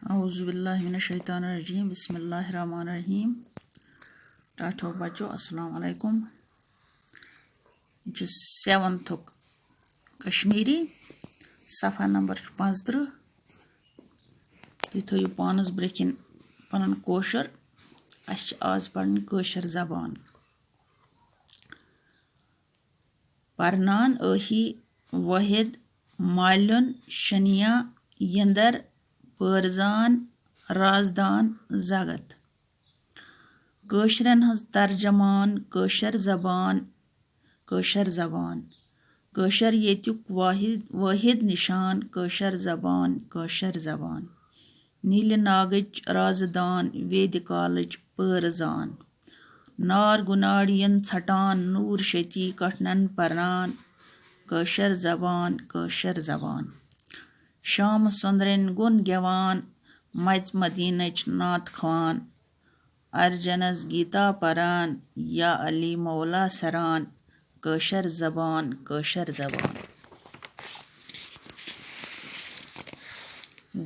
औज़ुबिल्लाहिमिनश्शैतानिर्रजीम बिस्मिल्लाहिर्रहमानिर्रहीम। टाठो बच्चों अस्सलाम वालेकुम। यह 7th कश्मीरी सफ़ा नंबर 35। तुम थो पानस ब्रेकिन पन कोशर। आज पढ़नी कोशर जबान। परनान अही वाहिद मालन शनिया यंदर परजान राजदान जगत। कोशरन हज तर्जमान कोशर जबान। कोशर येत्युक वाहिद निशान कोशर जबान। नील नागच राजदान वेद कालच परजान। नार गुनाड़ियन छटान नूर शती कठनन परनान कोशर जबान। शाम सुंदरन गुन गेवान मच मदीनच नात खान। अर्जनस गीता परान या अली मौला सरान कोशर जबान।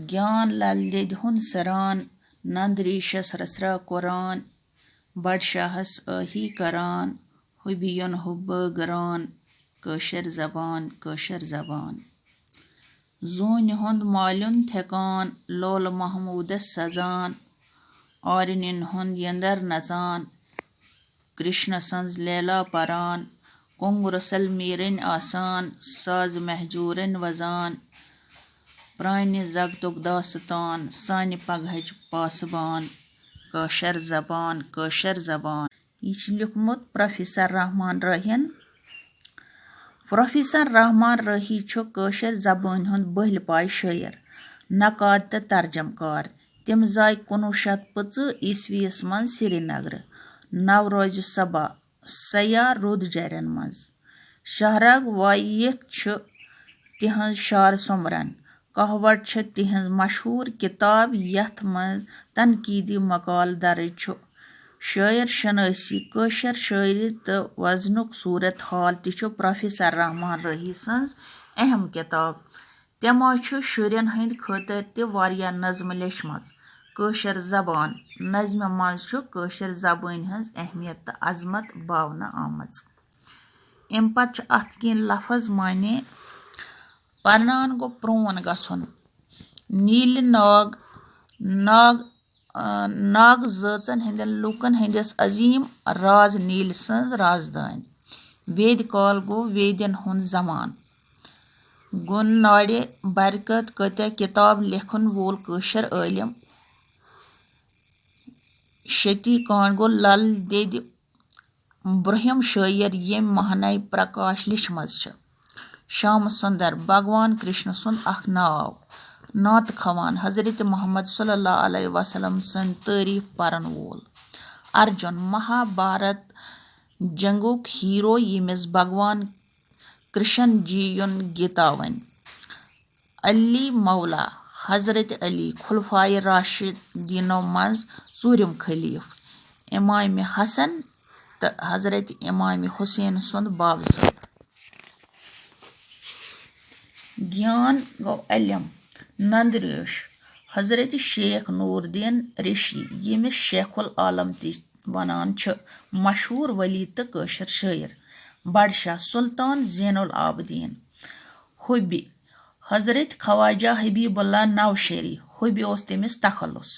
ज्ञान लल्द हुन सरान नंदरीशस रसरा कुरान। बडशाहस अही करान हुबियन हुब गरान कोशर जबान। जून हुंद मालन थेकान लोल महमूदस सजान। आरिनिन हुंद यंदर नचान कृष्ण संज लैला परान। कुंग रसल मीरन आसान साज महजूरन वजान। प्रानि जगतुक दास्तान सानि पगहच पासबान कोशर जबान। यह लिखमुत प्रोफेसर रहमान राहीन। प्रोफेसर रहमान राही कोशर जबान हुंद बहल पाय शायर, नकाद तो तर्जमकार। तिम जाय 1925 ईस्वीस मज श्रीनगर नवरोज सबा सया रुद जरन मज। शहरग वायित तिहंज शार सुमरन। कहवट तिहंज मशहूर किताब यथ मज तनकीदी मकाल दर्ज। शायर शनासी कोशर शायरी तो वजनुक सूरत हाल ति प्रोफेसर रहमान राही सज अहम किताब। तमो शुरन हंद खतर तह नज़म लेचमत कोशर जबान। नज़म मज कोशर जबान हंज अहमियत तो अजमत बावन आमज। अम पत अत किन लफज माने परनान गो प्रोन गसन। नील नाग जचन हंदन लुकन हंदिस अजीम राज नील सज राजदान। वेद काल गो वेदन हुंद जमान। गुन नाड़े बरकत कत्या किताब लेखन वोल कोशर आलिम। शती कान गो लल देद ब्रह्म शायर यम महनाय प्रकाश लिचमज। शाम सुंदर भगवान कृष्ण सुंद अख नाव। नात खवान हजरत मोहम्मद सल्लल्लाहु अलैहि वसल्लम सन तारीफ परन वोल। अर्जुन महाभारत जंगुक हीरो यमिस भगवान कृष्ण जी युन गीता वन। अली मौला हजरत अली खुलफाए राशिदीनो मज चूरिम खलीफ। इमाम हसन तो हजरत इमाम हुसैन सुंद बाबसद। ज्ञान गो इल्म नंदरेश हजरत शेख नूरुद्दीन रिशी यमिस शेखुल आलम ति वनान मशहूर वली तो कोशर शायर। बडशाह सुल्तान ज़ैनुल आबदीन। हुबी हजरत ख्वाजा हबीबुल्लाह नौशेरी। हुबी ओस तमिस तखल्लुस।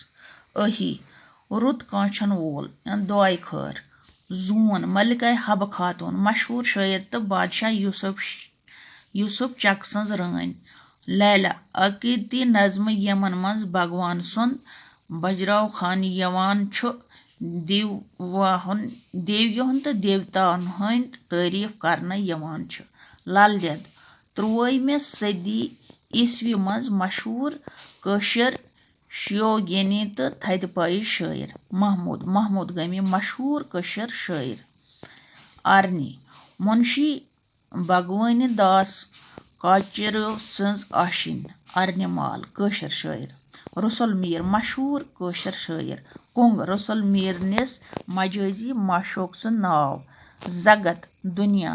अही रुत कांचन वोल दुआई खर। जून मलिका हब खातून मशहूर शायर तो बादशाह यूसुफ चक सज रान। लैला अकीदती नज़म यमन मज भगवान सुंद बजराव खान यवान देवयुन तो देवतान हंद तारीफ करन यवान। लल देद 13वीं सदी ईस्वी मज मशहूर कोशर शियोगेनी तो थदपाई शायर। महमूद गमी मशहूर कोशर शायर। आरनी मुंशी भगवानी दास काचरो सज आशिन आरनी माल कोशर शायर। रसुल मीर मशहूर कोशर शायर। कुंग रसुल मीर निस मजाजी माशोक सुन नाव। जगत दुनिया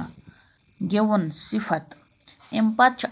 गिवन सिफत। अम पत